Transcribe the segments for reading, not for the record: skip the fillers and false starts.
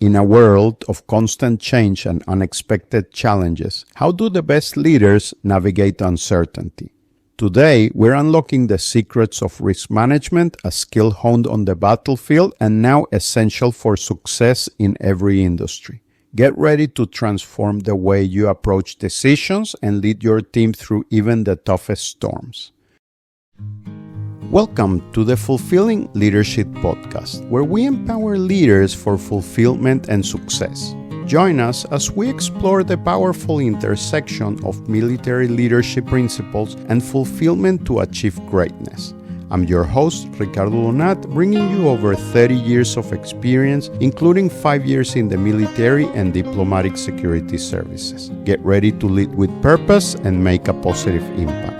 In a world of constant change and unexpected challenges, how do the best leaders navigate uncertainty? Today, we're unlocking the secrets of risk management, a skill honed on the battlefield and now essential for success in every industry. Get ready to transform the way you approach decisions and lead your team through even the toughest storms. Welcome to the Fulfilling Leadership Podcast, where we empower leaders for fulfillment and success. Join us as we explore the powerful intersection of military leadership principles and fulfillment to achieve greatness. I'm your host, Ricardo Lunat, bringing you over 30 years of experience, including 5 years in the military and diplomatic security services. Get ready to lead with purpose and make a positive impact.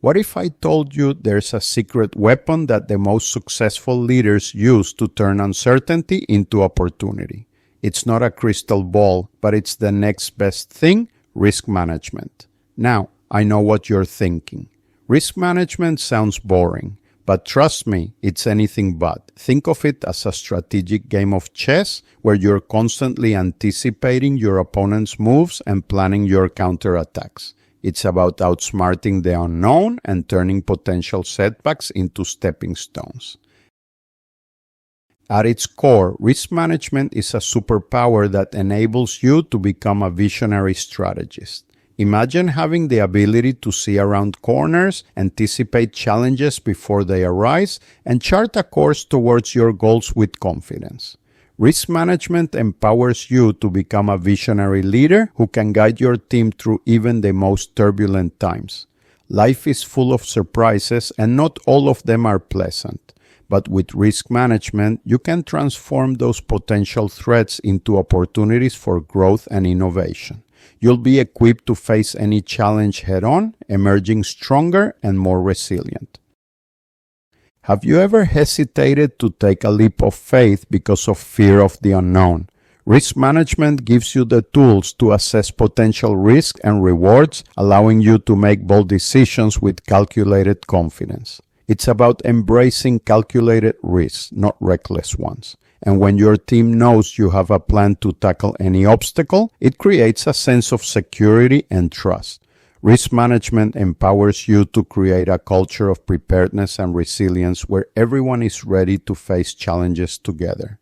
What if I told you there's a secret weapon that the most successful leaders use to turn uncertainty into opportunity? It's not a crystal ball, but it's the next best thing: risk management. Now, I know what you're thinking. Risk management sounds boring, but trust me, it's anything but. Think of it as a strategic game of chess where you're constantly anticipating your opponent's moves and planning your counterattacks. It's about outsmarting the unknown and turning potential setbacks into stepping stones. At its core, risk management is a superpower that enables you to become a visionary strategist. Imagine having the ability to see around corners, anticipate challenges before they arise, and chart a course towards your goals with confidence. Risk management empowers you to become a visionary leader who can guide your team through even the most turbulent times. Life is full of surprises, and not all of them are pleasant. But with risk management, you can transform those potential threats into opportunities for growth and innovation. You'll be equipped to face any challenge head-on, emerging stronger and more resilient. Have you ever hesitated to take a leap of faith because of fear of the unknown? Risk management gives you the tools to assess potential risk and rewards, allowing you to make bold decisions with calculated confidence. It's about embracing calculated risks, not reckless ones. And when your team knows you have a plan to tackle any obstacle, it creates a sense of security and trust. Risk management empowers you to create a culture of preparedness and resilience where everyone is ready to face challenges together.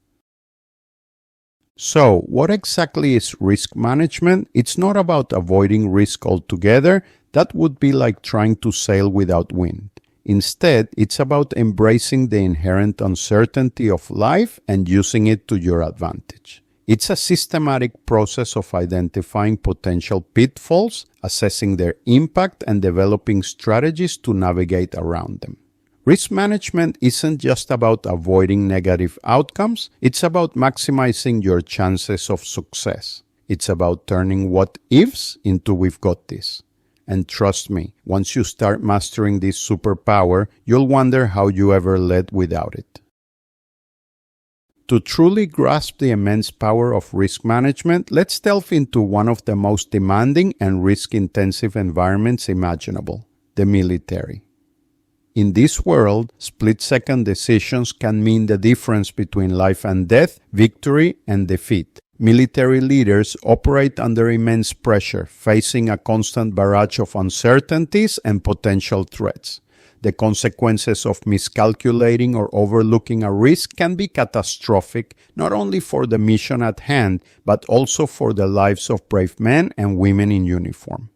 So, what exactly is risk management? It's not about avoiding risk altogether. That would be like trying to sail without wind. Instead, it's about embracing the inherent uncertainty of life and using it to your advantage. It's a systematic process of identifying potential pitfalls, assessing their impact, and developing strategies to navigate around them. Risk management isn't just about avoiding negative outcomes, it's about maximizing your chances of success. It's about turning what-ifs into "we've got this." And trust me, once you start mastering this superpower, you'll wonder how you ever led without it. To truly grasp the immense power of risk management, let's delve into one of the most demanding and risk-intensive environments imaginable: the military. In this world, split-second decisions can mean the difference between life and death, victory and defeat. Military leaders operate under immense pressure, facing a constant barrage of uncertainties and potential threats. The consequences of miscalculating or overlooking a risk can be catastrophic, not only for the mission at hand, but also for the lives of brave men and women in uniform.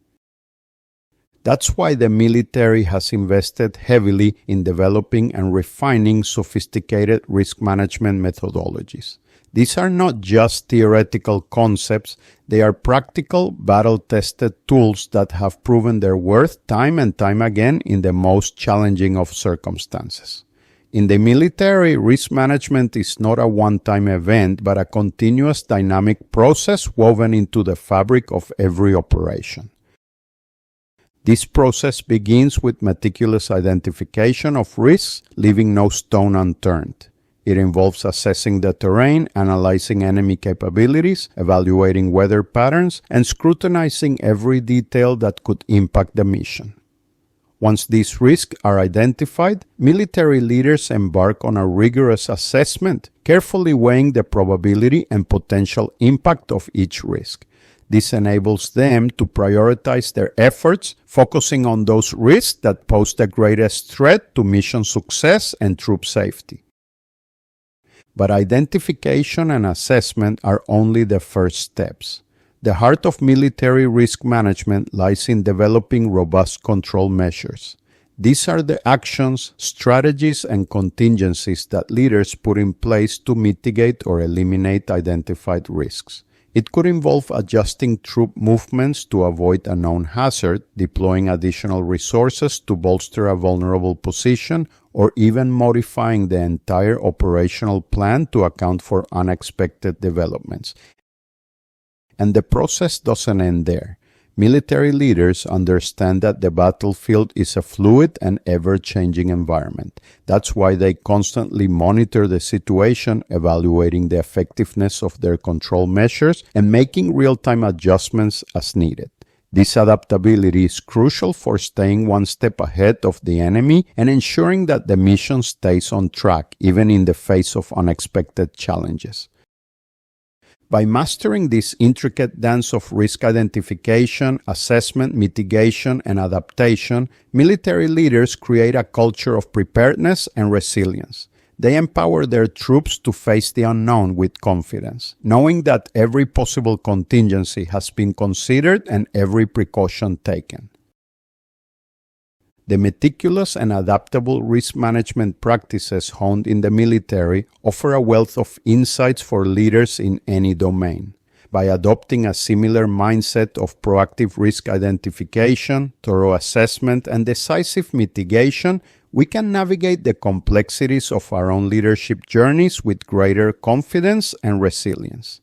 That's why the military has invested heavily in developing and refining sophisticated risk management methodologies. These are not just theoretical concepts, they are practical, battle-tested tools that have proven their worth time and time again in the most challenging of circumstances. In the military, risk management is not a one-time event, but a continuous dynamic process woven into the fabric of every operation. This process begins with meticulous identification of risks, leaving no stone unturned. It involves assessing the terrain, analyzing enemy capabilities, evaluating weather patterns, and scrutinizing every detail that could impact the mission. Once these risks are identified, military leaders embark on a rigorous assessment, carefully weighing the probability and potential impact of each risk. This enables them to prioritize their efforts, focusing on those risks that pose the greatest threat to mission success and troop safety. But identification and assessment are only the first steps. The heart of military risk management lies in developing robust control measures. These are the actions, strategies, and contingencies that leaders put in place to mitigate or eliminate identified risks. It could involve adjusting troop movements to avoid a known hazard, deploying additional resources to bolster a vulnerable position, or even modifying the entire operational plan to account for unexpected developments. And the process doesn't end there. Military leaders understand that the battlefield is a fluid and ever-changing environment. That's why they constantly monitor the situation, evaluating the effectiveness of their control measures and making real-time adjustments as needed. This adaptability is crucial for staying one step ahead of the enemy and ensuring that the mission stays on track, even in the face of unexpected challenges. By mastering this intricate dance of risk identification, assessment, mitigation, and adaptation, military leaders create a culture of preparedness and resilience. They empower their troops to face the unknown with confidence, knowing that every possible contingency has been considered and every precaution taken. The meticulous and adaptable risk management practices honed in the military offer a wealth of insights for leaders in any domain. By adopting a similar mindset of proactive risk identification, thorough assessment, and decisive mitigation, we can navigate the complexities of our own leadership journeys with greater confidence and resilience.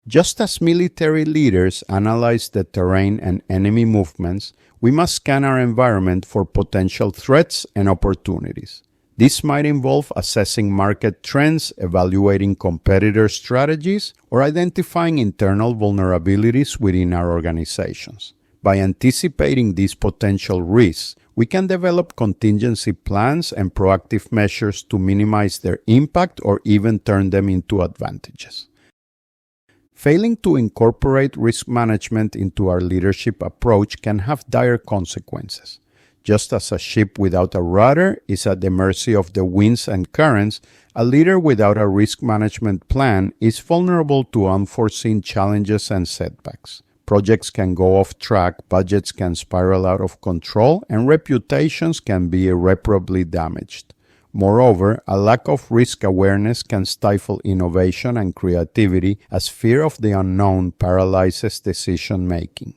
Just as military leaders analyze the terrain and enemy movements, we must scan our environment for potential threats and opportunities. This might involve assessing market trends, evaluating competitor strategies, or identifying internal vulnerabilities within our organizations. By anticipating these potential risks, we can develop contingency plans and proactive measures to minimize their impact or even turn them into advantages. Failing to incorporate risk management into our leadership approach can have dire consequences. Just as a ship without a rudder is at the mercy of the winds and currents, a leader without a risk management plan is vulnerable to unforeseen challenges and setbacks. Projects can go off track, budgets can spiral out of control, and reputations can be irreparably damaged. Moreover, a lack of risk awareness can stifle innovation and creativity as fear of the unknown paralyzes decision-making.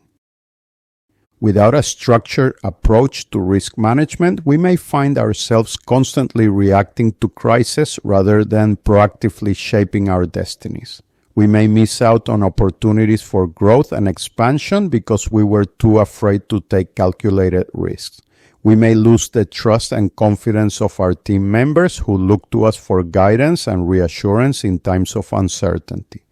Without a structured approach to risk management, we may find ourselves constantly reacting to crises rather than proactively shaping our destinies. We may miss out on opportunities for growth and expansion because we were too afraid to take calculated risks. We may lose the trust and confidence of our team members who look to us for guidance and reassurance in times of uncertainty.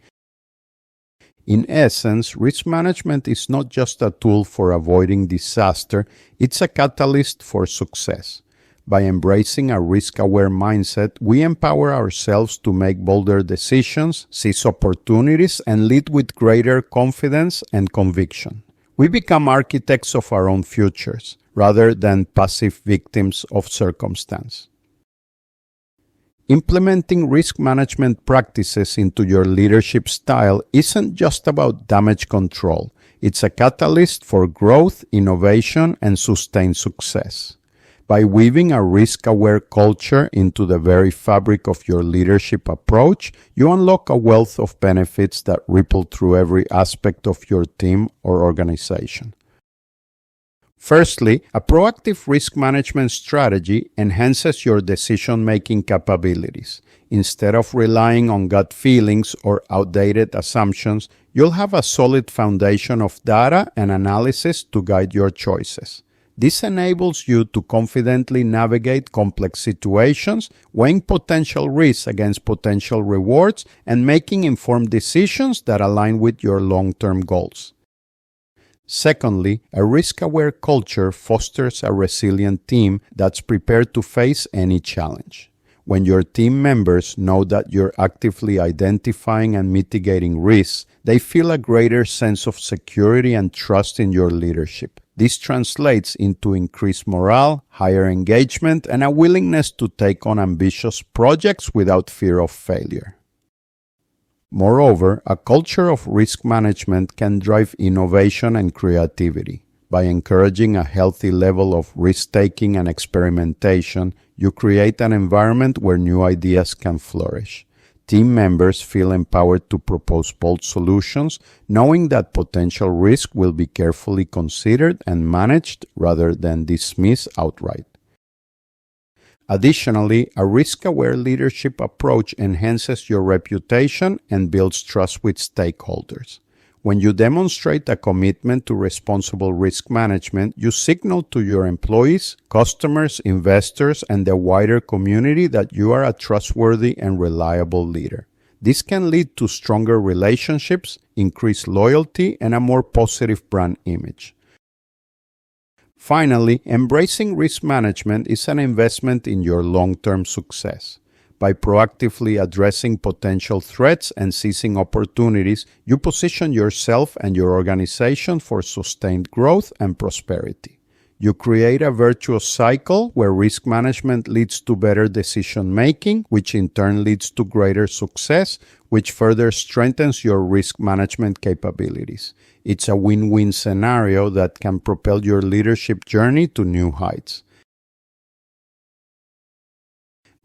In essence, risk management is not just a tool for avoiding disaster, it's a catalyst for success. By embracing a risk-aware mindset, we empower ourselves to make bolder decisions, seize opportunities, and lead with greater confidence and conviction. We become architects of our own futures, rather than passive victims of circumstance. Implementing risk management practices into your leadership style isn't just about damage control. It's a catalyst for growth, innovation, and sustained success. By weaving a risk-aware culture into the very fabric of your leadership approach, you unlock a wealth of benefits that ripple through every aspect of your team or organization. Firstly, a proactive risk management strategy enhances your decision-making capabilities. Instead of relying on gut feelings or outdated assumptions, you'll have a solid foundation of data and analysis to guide your choices. This enables you to confidently navigate complex situations, weighing potential risks against potential rewards, and making informed decisions that align with your long-term goals. Secondly, a risk-aware culture fosters a resilient team that's prepared to face any challenge. When your team members know that you're actively identifying and mitigating risks, they feel a greater sense of security and trust in your leadership. This translates into increased morale, higher engagement, and a willingness to take on ambitious projects without fear of failure. Moreover, a culture of risk management can drive innovation and creativity. By encouraging a healthy level of risk-taking and experimentation, you create an environment where new ideas can flourish. Team members feel empowered to propose bold solutions, knowing that potential risk will be carefully considered and managed rather than dismissed outright. Additionally, a risk-aware leadership approach enhances your reputation and builds trust with stakeholders. When you demonstrate a commitment to responsible risk management, you signal to your employees, customers, investors, and the wider community that you are a trustworthy and reliable leader. This can lead to stronger relationships, increased loyalty, and a more positive brand image. Finally, embracing risk management is an investment in your long-term success. By proactively addressing potential threats and seizing opportunities, you position yourself and your organization for sustained growth and prosperity. You create a virtuous cycle where risk management leads to better decision-making, which in turn leads to greater success, which further strengthens your risk management capabilities. It's a win-win scenario that can propel your leadership journey to new heights.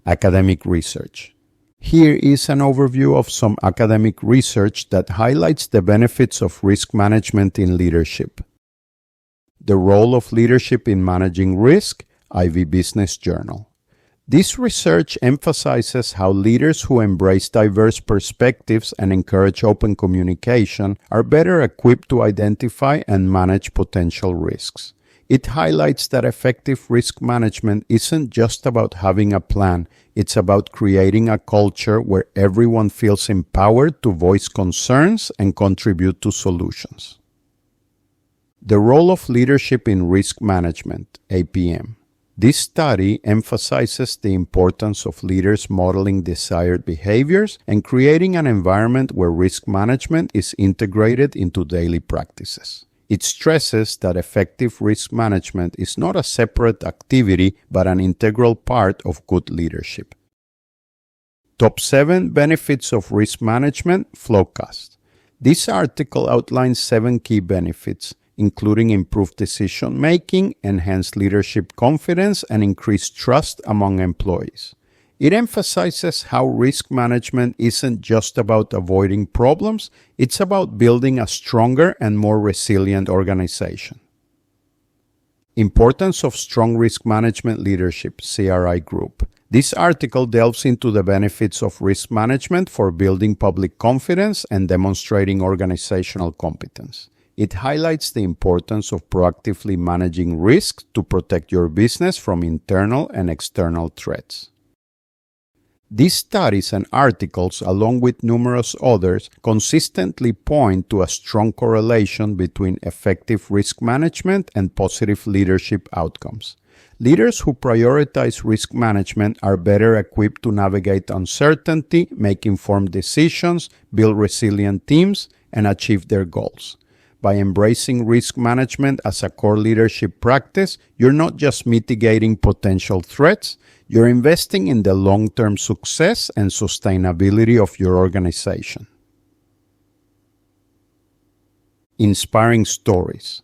Academic research. Here is an overview of some academic research that highlights the benefits of risk management in leadership. The role of leadership in managing risk, Ivy Business Journal. This research emphasizes how leaders who embrace diverse perspectives and encourage open communication are better equipped to identify and manage potential risks. It highlights that effective risk management isn't just about having a plan, it's about creating a culture where everyone feels empowered to voice concerns and contribute to solutions. The role of leadership in risk management, APM. This study emphasizes the importance of leaders modeling desired behaviors and creating an environment where risk management is integrated into daily practices. It stresses that effective risk management is not a separate activity but an integral part of good leadership. Top 7 Benefits of Risk Management Flowcast. This article outlines 7 key benefits, including improved decision-making, enhanced leadership confidence, and increased trust among employees. It emphasizes how risk management isn't just about avoiding problems, it's about building a stronger and more resilient organization. Importance of Strong Risk Management Leadership, CRI Group. This article delves into the benefits of risk management for building public confidence and demonstrating organizational competence. It highlights the importance of proactively managing risks to protect your business from internal and external threats. These studies and articles, along with numerous others, consistently point to a strong correlation between effective risk management and positive leadership outcomes. Leaders who prioritize risk management are better equipped to navigate uncertainty, make informed decisions, build resilient teams, and achieve their goals. By embracing risk management as a core leadership practice, you're not just mitigating potential threats, you're investing in the long-term success and sustainability of your organization. Inspiring stories.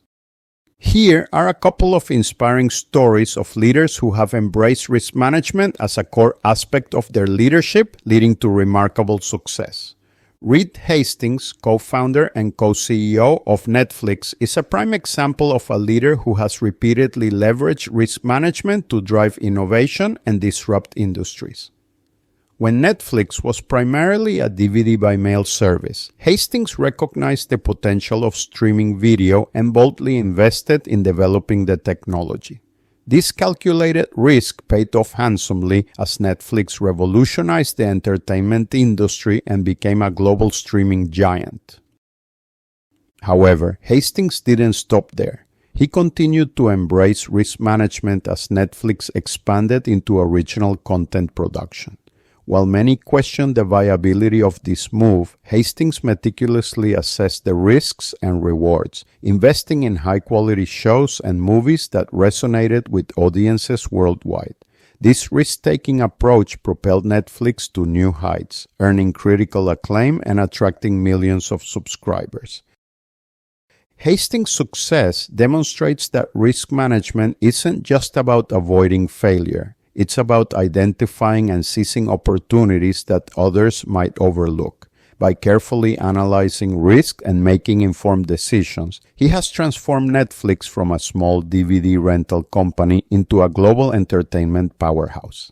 Here are a couple of inspiring stories of leaders who have embraced risk management as a core aspect of their leadership, leading to remarkable success. Reed Hastings, co-founder and co-CEO of Netflix, is a prime example of a leader who has repeatedly leveraged risk management to drive innovation and disrupt industries. When Netflix was primarily a DVD-by-mail service, Hastings recognized the potential of streaming video and boldly invested in developing the technology. This calculated risk paid off handsomely as Netflix revolutionized the entertainment industry and became a global streaming giant. However, Hastings didn't stop there. He continued to embrace risk management as Netflix expanded into original content production. While many questioned the viability of this move, Hastings meticulously assessed the risks and rewards, investing in high-quality shows and movies that resonated with audiences worldwide. This risk-taking approach propelled Netflix to new heights, earning critical acclaim and attracting millions of subscribers. Hastings' success demonstrates that risk management isn't just about avoiding failure. It's about identifying and seizing opportunities that others might overlook. By carefully analyzing risk and making informed decisions, he has transformed Netflix from a small DVD rental company into a global entertainment powerhouse.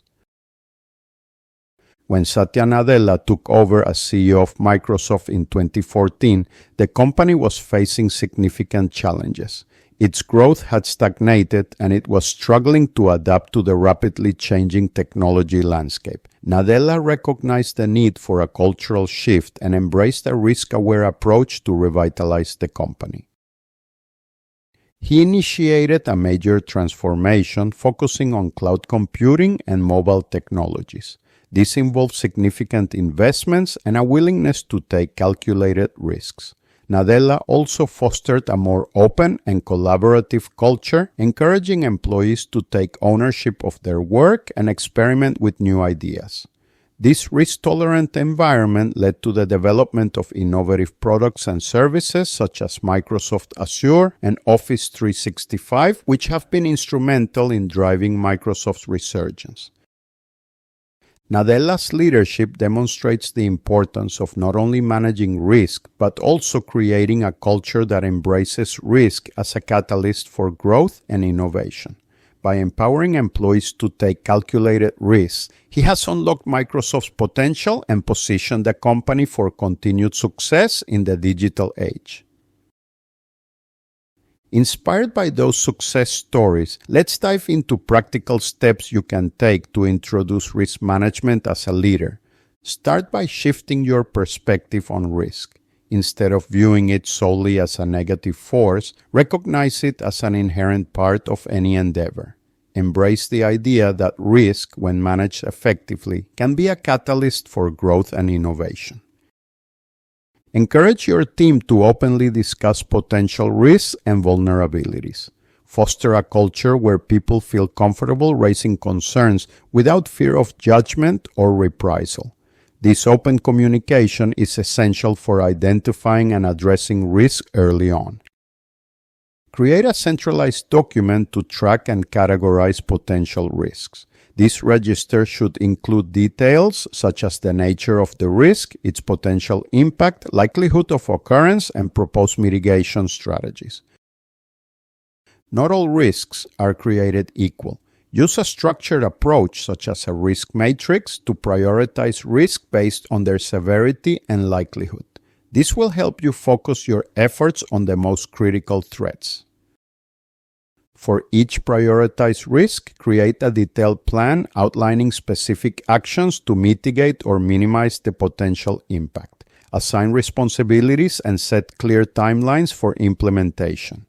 When Satya Nadella took over as CEO of Microsoft in 2014, the company was facing significant challenges. Its growth had stagnated and it was struggling to adapt to the rapidly changing technology landscape. Nadella recognized the need for a cultural shift and embraced a risk-aware approach to revitalize the company. He initiated a major transformation focusing on cloud computing and mobile technologies. This involved significant investments and a willingness to take calculated risks. Nadella also fostered a more open and collaborative culture, encouraging employees to take ownership of their work and experiment with new ideas. This risk-tolerant environment led to the development of innovative products and services such as Microsoft Azure and Office 365, which have been instrumental in driving Microsoft's resurgence. Nadella's leadership demonstrates the importance of not only managing risk, but also creating a culture that embraces risk as a catalyst for growth and innovation. By empowering employees to take calculated risks, he has unlocked Microsoft's potential and positioned the company for continued success in the digital age. Inspired by those success stories, let's dive into practical steps you can take to introduce risk management as a leader. Start by shifting your perspective on risk. Instead of viewing it solely as a negative force, recognize it as an inherent part of any endeavor. Embrace the idea that risk, when managed effectively, can be a catalyst for growth and innovation. Encourage your team to openly discuss potential risks and vulnerabilities. Foster a culture where people feel comfortable raising concerns without fear of judgment or reprisal. This open communication is essential for identifying and addressing risk early on. Create a centralized document to track and categorize potential risks. This register should include details such as the nature of the risk, its potential impact, likelihood of occurrence, and proposed mitigation strategies. Not all risks are created equal. Use a structured approach such as a risk matrix to prioritize risk based on their severity and likelihood. This will help you focus your efforts on the most critical threats. For each prioritized risk, create a detailed plan outlining specific actions to mitigate or minimize the potential impact. Assign responsibilities and set clear timelines for implementation.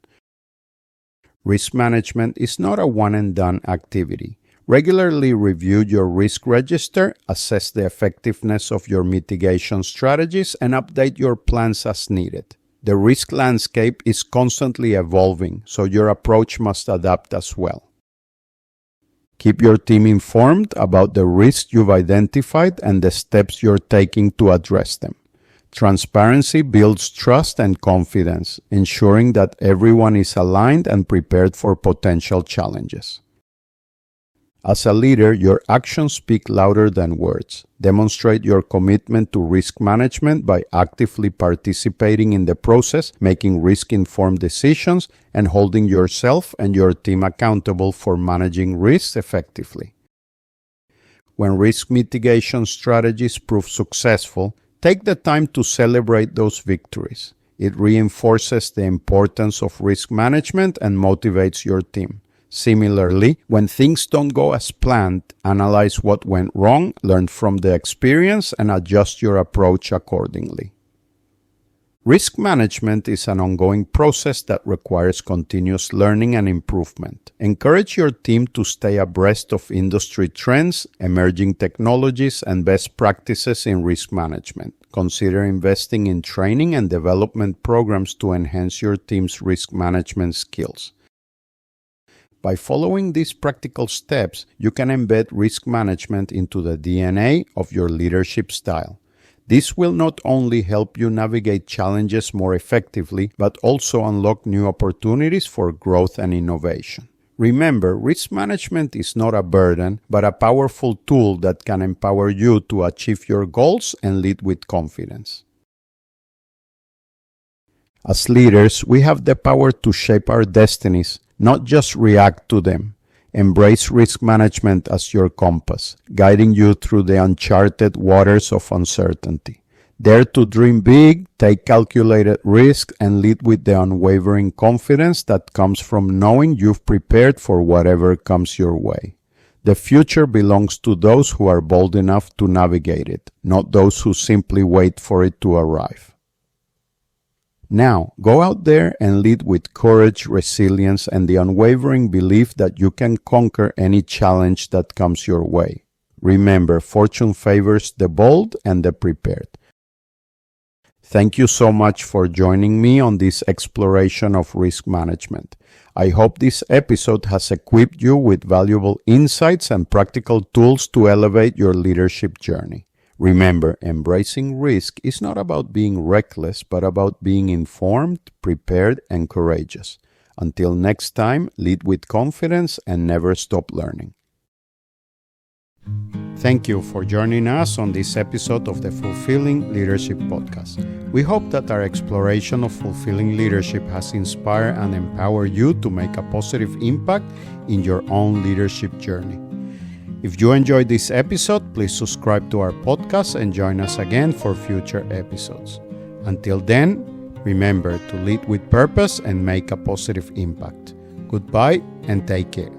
Risk management is not a one-and-done activity. Regularly review your risk register, assess the effectiveness of your mitigation strategies, and update your plans as needed. The risk landscape is constantly evolving, so your approach must adapt as well. Keep your team informed about the risks you've identified and the steps you're taking to address them. Transparency builds trust and confidence, ensuring that everyone is aligned and prepared for potential challenges. As a leader, your actions speak louder than words. Demonstrate your commitment to risk management by actively participating in the process, making risk-informed decisions, and holding yourself and your team accountable for managing risks effectively. When risk mitigation strategies prove successful, take the time to celebrate those victories. It reinforces the importance of risk management and motivates your team. Similarly, when things don't go as planned, analyze what went wrong, learn from the experience, and adjust your approach accordingly. Risk management is an ongoing process that requires continuous learning and improvement. Encourage your team to stay abreast of industry trends, emerging technologies, and best practices in risk management. Consider investing in training and development programs to enhance your team's risk management skills. By following these practical steps, you can embed risk management into the DNA of your leadership style. This will not only help you navigate challenges more effectively, but also unlock new opportunities for growth and innovation. Remember, risk management is not a burden, but a powerful tool that can empower you to achieve your goals and lead with confidence. As leaders, we have the power to shape our destinies, not just react to them. Embrace risk management as your compass, guiding you through the uncharted waters of uncertainty. Dare to dream big, take calculated risks, and lead with the unwavering confidence that comes from knowing you've prepared for whatever comes your way. The future belongs to those who are bold enough to navigate it, not those who simply wait for it to arrive. Now, go out there and lead with courage, resilience, and the unwavering belief that you can conquer any challenge that comes your way. Remember, fortune favors the bold and the prepared. Thank you so much for joining me on this exploration of risk management. I hope this episode has equipped you with valuable insights and practical tools to elevate your leadership journey. Remember, embracing risk is not about being reckless, but about being informed, prepared, and courageous. Until next time, lead with confidence and never stop learning. Thank you for joining us on this episode of the Fulfilling Leadership Podcast. We hope that our exploration of fulfilling leadership has inspired and empowered you to make a positive impact in your own leadership journey. If you enjoyed this episode, please subscribe to our podcast and join us again for future episodes. Until then, remember to lead with purpose and make a positive impact. Goodbye and take care.